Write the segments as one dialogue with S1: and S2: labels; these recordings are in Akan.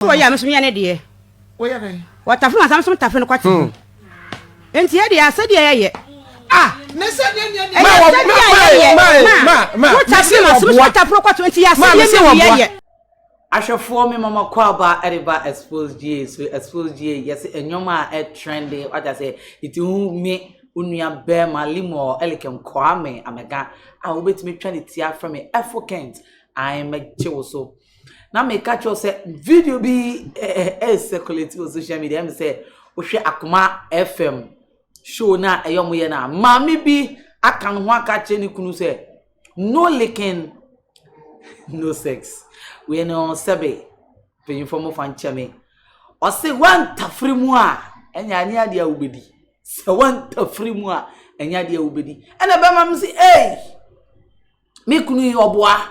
S1: Oh, yeah, Miss Mian dear.
S2: Where?
S1: What a friend, some taffin quite. And here they are, said, yeah.
S2: Ah, what
S1: a 20 years.
S3: I shall form me Mama Quaba Ediba Xposed G, so Xposed G, yes, and your ma at trendy, what I say, it who me, Unia Bear, my limo, Elicum Kwame, Amaga, I will bet me 20 tear from me, F. Kent, I am a chill so. Now, me catch you say, video be circulated on social media, and say, Oshe Akuma FM, show na a young na, Mammy be, I can walk at any kunu say, no licking, no sex. We know Sabe, the informal fan chame. Or say one tafrimua, and ya dear ubedi. So one tafrimua, and ya dear ubedi. And a bemam say, hey, me kunu obwa.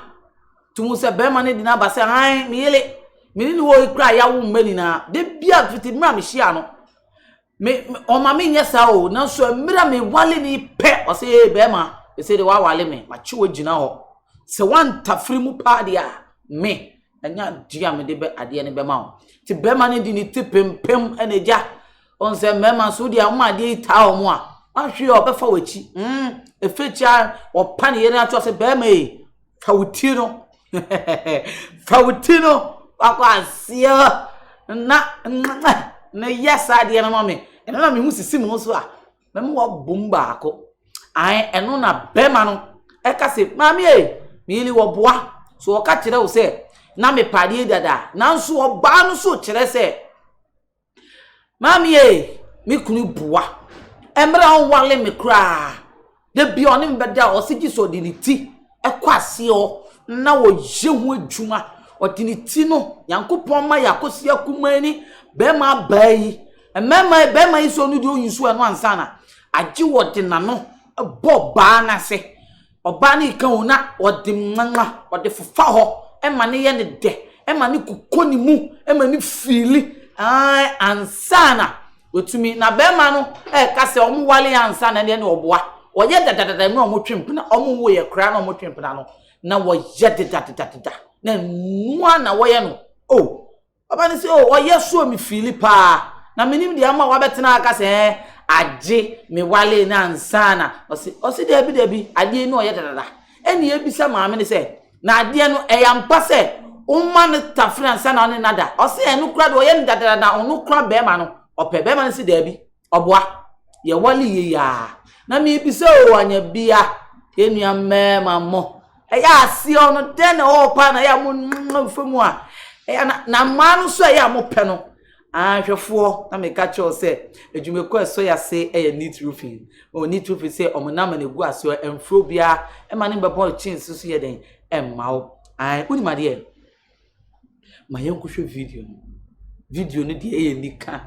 S3: To Musa Berman did not say, I merely, meaning wo cry, ya won't melina. De beard with the mamishiano. Me, or mammy, yes, now so mira me wallini pet or say, Bema, they say the wawale me, my children. So one tafrimu padia. Me anya dia me de be ade ne be ma ti be ma ne di ni tipempem ene ja on se mema so dia ma de ta o mo a ahwe o be fa wachi efecha o pa ne yere ato se be ma e fa wuti no fa wuti no akwa asia na yesa de na ma me eno na me hu sisi mo so a me mo bomba ako ai eno na be ma no e ka se mami e mi li wo boa so o ka kire wo se na me pade dada nanso oba no so kire se mami e mi kunu bua emra on wale me kra de bi oni mbeda o sigi so diniti e kwase o na wo yehu adwuma o diniti no yankopon ma yakosi akumani be ma bai emema be ma iso no de oyinsu eno ansana agi wo de na no bo ba na se oba ni kan ona ode mmanwa ode fufa ho ema ne ye ne de ema ne kokoni mu ema ne fili ai ansana otumi na be ma no ka se omu wale ansana ne oboa oye dadadada me omu twempena omu wo ye kra na omu twempena no na wo ye dadadada na nwa na wo ye no oh baba ne se oh oye so mi fili pa na menim de ama wa betena aka se aje me wale na ansana osi debi ade no oye dadada eni ebisa maame ne se na ade no eyampa se umma ne tafra ansana ne nada osi enu kura de oye dadada onu kura be ma no ope be ma ne se debi oboa ye wale ye ya na me ebisa o anya bia enu amme mammo eya asi ono den o pa na ya mo famu a eya na manu so eya mo pe no ahwefo na me catch you say edwumeko eso ya say e neat roofing o neat roofing say omonama na gu aso emfro bia e ma ne bebo chin so ye den emmawo uni ma de ma yankuhwe video no de e nika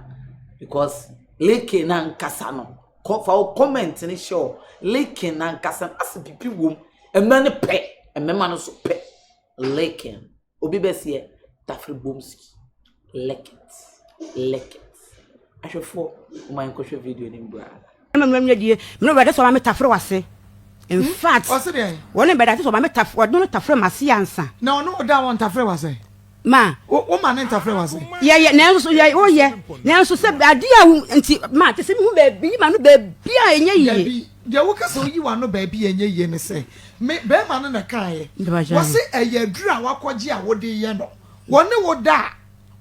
S3: because leke na nkasa no fa comment ni show leke na nkasa as pipi wom emma ne pe emma no so pe leke obi besie tafri bomski leke ahwefo o man ko hwe video ni mbra
S1: memnwa die me no so ma metafre wase in fact woni be that so ma metafre won no tafre mase yansa
S2: no da won tafre wase
S1: ma
S2: o ma ne tafre wase
S1: ye na so ye o ye na so se ade a nti ma te se mi hu ba bi ma no ba bi a enye yi
S2: de wo ka so yi wa no ba bi enye yi ne se me be ma no na kan ye wase eye dura wakoje a wo de ye no woni wo da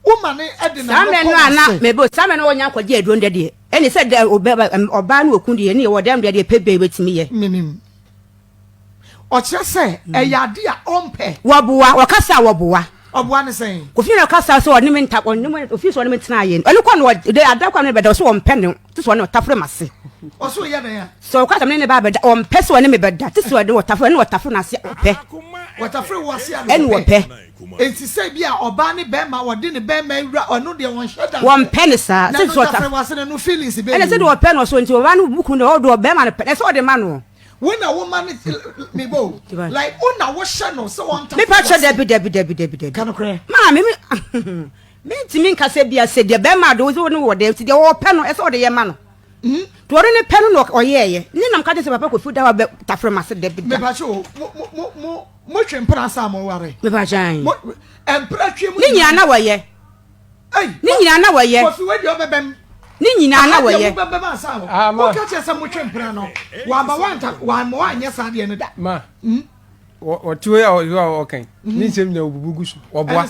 S2: woman ede na
S1: no ana mebo same no wonya kwaje aduro ndede eni se de oba na okun de ni wo dem de pebe betimi ye
S2: minim o kire se eyade a ompe
S1: woboa wakasa woboa
S2: oboa ne sen
S1: ko fi na kasa so oni me ntako oni me ofi so oni me tena ye oni kwa no de adakwa no be de so ompe ne ti so oni tafre mase
S2: o so ye na ya
S1: so kasa me ne ba be ompe so oni me be da ti so oni tafre ni tafre na se ompe
S2: watafre wase a
S1: eni ompe
S2: enti say bia oba ne be ma wode ne be ma wura ono de won hweda
S1: won pen sa se so
S2: tafre wase no feelings be
S1: ene se de o pen so enti oba no buku ne o do be ma ne pen se o de ma no
S2: when a woman me bo like una wo hye no so won
S1: me pa che debi
S2: kan kre
S1: ma me ntimi nka se bia se de be ma do so no wo de ti de o pen no e se o de ye ma no to ore ne pen no o ye ni nam ka de se papa ko fu da wa tafre ma se debi
S2: me pa che mo twempra sa mo ware
S1: me pa jan
S2: empra twe mu
S1: ni nya na wo ye ni nyina na wo ye
S2: kofi we de obebem
S1: ni nyina na wo ye
S2: obebem asa wo ka che se mo twempra no wa ba wanta wa mo anya sa de ne da
S4: ma o tuwe o kan ni nsem na obubugu so oboa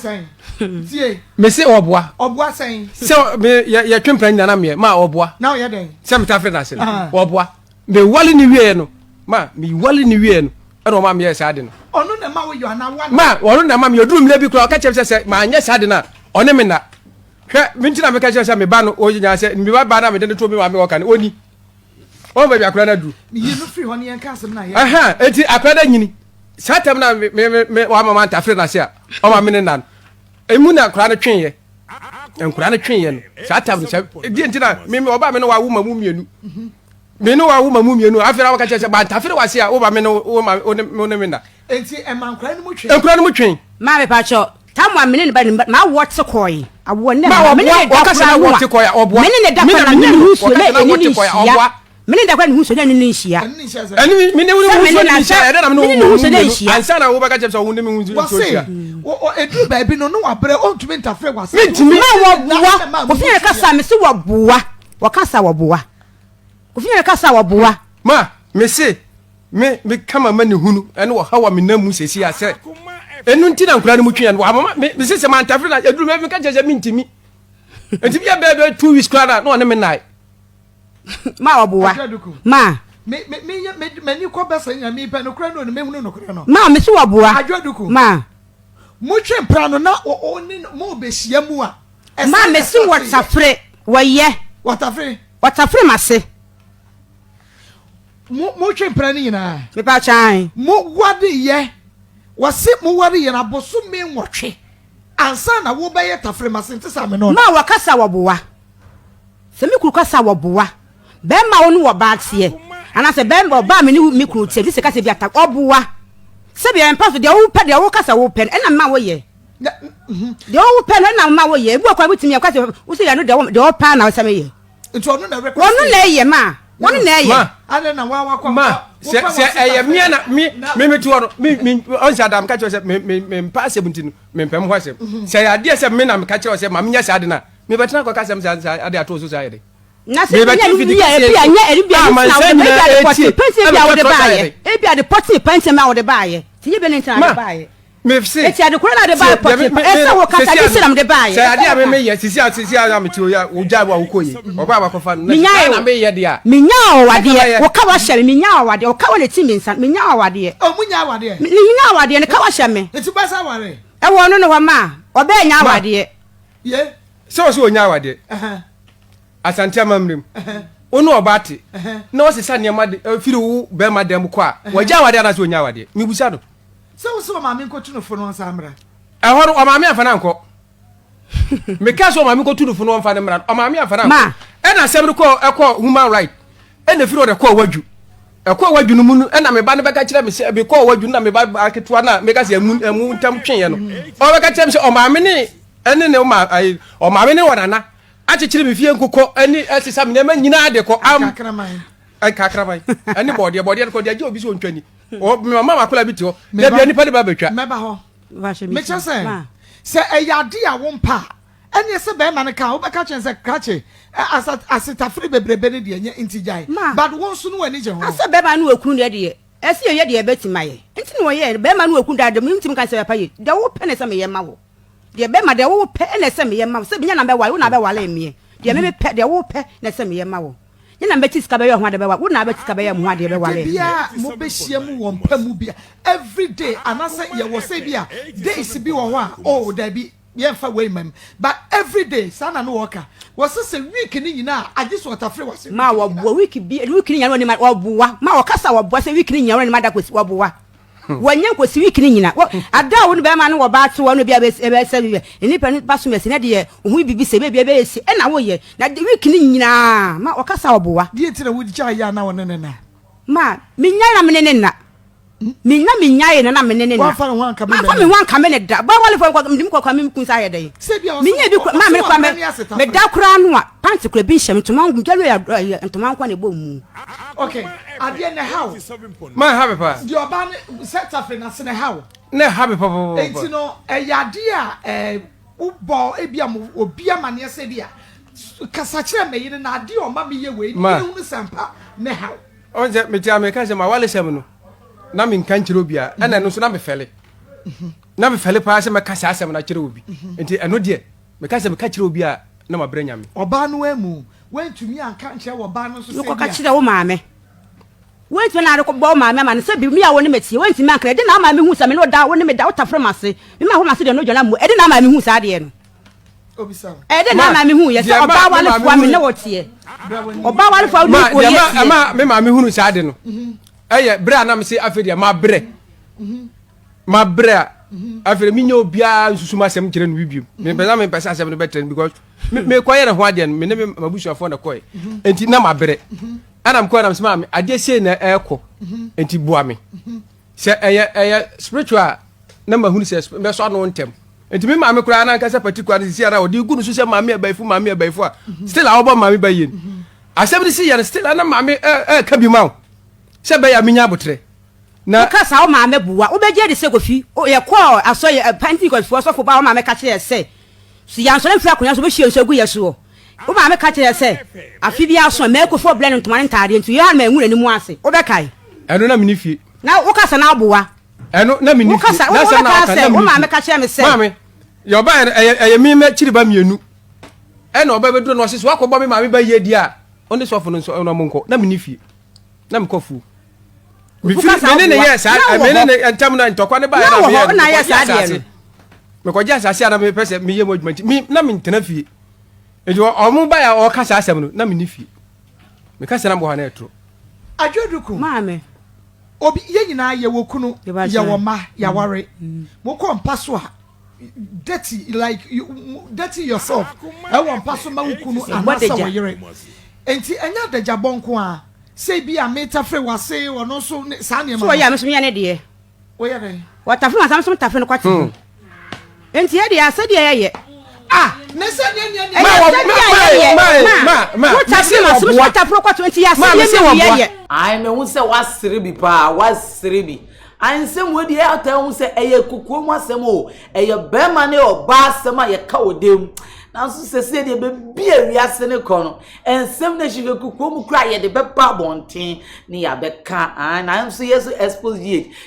S2: tie
S4: me se oboa
S2: sen
S4: so me ya twempra nyina na me ma oboa
S2: na ye den
S4: se me tafe na se oboa me wale ni wie no ma me wale ni wie no e no ma me sa de no
S2: onu na ma wo yo na wa
S4: ma onu na ma me oduru mle bi kura ka che se ma anya sa de na one me na hwe mintina me ka che se me ba no o nya se me ba na me de to me ma me wo kan oni o ba bi akura na du
S2: yi no free hon yen ka se na ye
S4: eti akura da nyini satem na me wa mama ntafre na se a o ma me ne nan emu na akura na twen ye enkura na twen ye no satem se di ntina me oba me no wa wu ma mu mienu me no wa wu ma mu mienu afira wa ka che se ba ntafre wa se a o ba me no o ma o ne me na
S2: enti e man kura ni mu twen
S4: enkura no mu twen
S1: ma me pa cho tamwa me ne ba ma what koi awo ne
S4: ma
S1: me ne
S4: da ka na what koi oboa
S1: me ne da ka na me hu so na eni shia me ne da ka hu so na eni shia
S4: eni me ne hu so na shia e da na me hu so na shia ansa na wo ba ka che so hu ne me hu so shia
S2: o edu ba bi no no wa bre on tumi ntafre wa se
S1: me ma wo boa o fi ka sa me se wo boa wo ka sa wo boa o fi ka sa wo boa
S4: ma me se me kama mani hunu ene wo hawa me namu sesi ase enu ntina nkura ne mutwe wa mama me se man tafre na eduru me ka jeje mintimi entimi ya bebe 2 weeks kra na one me nai
S1: ma wo boa ma
S2: me ni ko besa nya mi pe no kra no me hunu no kra no
S1: ma me se wo boa
S2: adwoduku
S1: ma
S2: mutwe prano na oni mo be hia mu a
S1: ma me se wo tafre wo ye watafre ma se
S2: mo twempra ni na
S1: me pa chan
S2: mo wade ye wase mo wade ye na boso me nwotwe ansa na wo be ye tafre ma se ntisa me no
S1: ma wakasa woboa se mi kuru kasa woboa be ma wonu wo ba tie ana se be ba me ni mi kuru tie se kasa bi ata oboa se bi en paso de wo pe de wo kasa wo pe na ma wo ye de wo pe na ma wo ye bu akwa bitimi akwa wo se ya no de wo pa na wo se me ye
S2: nto no na record
S1: wonu na ye ma wonu na ye
S2: ade na wa kwa
S4: ma se eye mi na mi tu ono mi on sa dam ka che se me pa se bunti me pem ho se se ya de se me na me ka che se ma me nya sa de na me betina ko ka se me sa ade ato so sa ye
S1: na se me nya e bia nya e bia na wo de pense bia wo de baaye e bia de poti pense ma wo de baaye ti ye be ni tan de baaye
S4: me se
S1: e ti ade kura na de baaye poti e se wo kasa di siram de baaye
S4: se ade a me ye sisi a me ti o ya wo ja wo ko ye oba ba ko fa na me ye de a
S1: me nya o wade wo ka wa hye me nya o wade o ka wa le ti me nsan me nya o wade
S2: o mu nya wade
S1: me nya o wade ne ka wa hye me
S2: eti ba sa ware
S1: e wo no ho ma o be nya wade
S2: ye
S4: so nya wade asante amamrem onu obate na o se sa ne ma de firi wo be ma dem ko a wo ja wade na so nya wade mi busa do
S2: so ma me ko tunu fo no samra
S4: e horo o ma me afa na nko me ka so ma me ko tunu fo no mfa ne mra o ma me afa na nko e na sem ko e ko human right e na firi o de ko waju e ko waju no mu e na me ba ne be ka kire me se be ko waju na me ba aketua na me ka se emu ntam twen ye no o be ka kire me se o ma me ne ene ne o ma me ne wonana achechire me fie nkoko ani asisa me na nyina de ko am kakraman ani body ko de obi so ntwani o mama kola bi ti ho na bia nipa de ba betwa
S2: meba ho me chese se eyade a wo mpa ene se be ma ne ka wo be ka chen se krache asitafri bebrebe ne de nya intijai but won so no wani je ho
S1: asa be ma no ekunu de de esi ye de betimaye enti no ye be ma no ekunu de de mintim kan se be paye de wo pe ne se me ye ma wo de be ma de wo pe ne se me ye ma wo se binya na be wale wo na be wale emie de me pe de wo pe ne se me ye ma wo na mbeti sika be yo ho ade be wa wo na be sika be ye mo ade be wale
S2: bia mo be hia mu won pa mu bia every day anasa ye wo say bia days bi wo ho a oh da bi ye fa we mam but every day sana no worker was say week ni nyina age so watafre wase
S1: ma wo bo week ni nyina ni ma wo boa ma wo kasa wo boa say week ni nyina ni ma da kwesi wo boa wanya kwesi week ni nyina ada wo no be ma no wo ba to wo no bia be se bi ni pa ni baso mesi na de hu bibi se be esi e na wo ye na week ni nyina ma wo kasa wo boa
S2: die tira wo di cha ya na wo ne na
S1: ma minya na menene na minya ye na menene na
S2: wa fa ho anka me
S1: ma fa me ho anka me ne da ba wale fa ndim kwa me kun sa ye dai minya bi ma me kwa me da kura no a pants kura bi hyem ntoma ngudalo ya ntoma nkwa ne bom mu
S2: okay ade ne how
S4: ma have pa
S2: di oba ne set up na se ne how
S4: ne have pa
S2: enti no eyade a ubo ebiam obi amane se bia kasa kire me yire na ade o ma me ye we ni hu sampa ne ha
S4: onje me tia me ka se ma wale sem no na me nkan kire obi a na no so na me fele na me fele pa se me kasa asem na kire obi enti eno de me ka se me ka kire obi a na ma branya me
S2: oba no emu wentumi anka nche oba no so se
S1: bia ka kire wo maame wentumi na ko bo maame ma ne se bi mi a wo ne metie wentumi anka de na maame hu sa me no da wo ne me da wo tafre mase me ma ho mase de no dwala mu e de na maame hu sa de no
S2: obisa
S1: e de na maame hu ye se oba wale fo me ne wo tie oba wale fo wo ko ye
S4: ma me maame hu sa de no eye bra na me se afedia ma bre ma bra afere mi nyo bia nsusuma asem kire no bibiem me pesa asem no better because me koye na ho ade no me ne mabusuafo na koye enti na ma bre anam koye na me ade sei na eko enti bua me se eye spiritual na ma hunu se me so no ntem enti me ma me kura na nkasa particular si ara odi gunu so se ma me abaifu a still a obo ma me bayin asem ni si ya still na ma me ka bi ma se ba ya minya abotre na
S1: kasa o ma me buwa o beje de se kofi o ye ko aso ye panti ko fo so fo ba o ma me ka kire se si ya so na fia konya so be hie so gu ye so o ma me ka kire se afi bi aso me ko fo blend ntoma ntade ntu ya ma enwure ni mu ase o be kai
S4: eno na mini fie
S1: na o kasa na abuwa
S4: eno na mini fie
S1: na se na aka o ma me ka kire me se
S4: mame yo ba eye mi me kiri ba mienu eno oba be do no se wakọ bo me ma me ba ye di a onde so fo no so no monko na mini fie na me kofu mi fi me ne yes me ne entam na ntokwa ne ba ya na me
S1: na yes ade
S4: me ko ja asase na me pese me ye mo adwuma mi na me ntena fie ejo o mu ba ya o kasa asem no na me ni fie me kasa na bo ha na etro
S2: adwoduku
S1: maame
S2: obi ye nyina ye wokunu ye wo ma ya ware mo ko mpaso a dirty like you dirty yourself e wo mpaso ma wokunu anasa wo yere enti enya daja bonko a say bi a meta free wase ono so sa ne ma
S1: so ya me so ya ne de
S2: o ya ne
S1: wa tafre ma sam so tafre no kwati enti e de ase de ye
S2: ne se ne
S4: ma
S1: tafre ma so tafre kwati enti ya se ye
S3: ai me hu se wasere bi pa wasere bi ansem we de ata hu se eye kukuo mu asem o eye bema ne oba asem a ye ka odem na so se de be bia wiase ne ko no ensem na shive kukuo mu kra ye de be pa bonten ne ya be ka na so yeso expose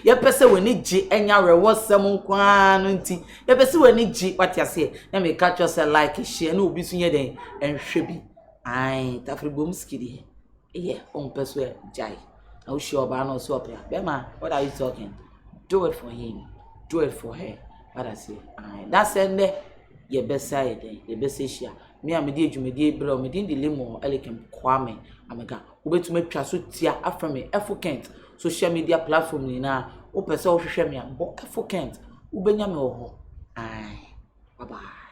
S3: ye pese we ni gi enya rewo sem nkwa no nti ye pese we ni gi watiase na me ka cho se like share na obi so ye den enhwe bi ai tafribom skidi ye on peso e jai na ushi oba no so opia bema what are you talking? Do it for him, do it for her. What I say, that's ende ye besa ye besa shia me amedi adwumedi ebra me din de lemo elekem kwame amega obetuma twa so tia afra me Xposed social media platform ni na o pese o hwehwe me bo Xposed ubenya me wo ho bye bye.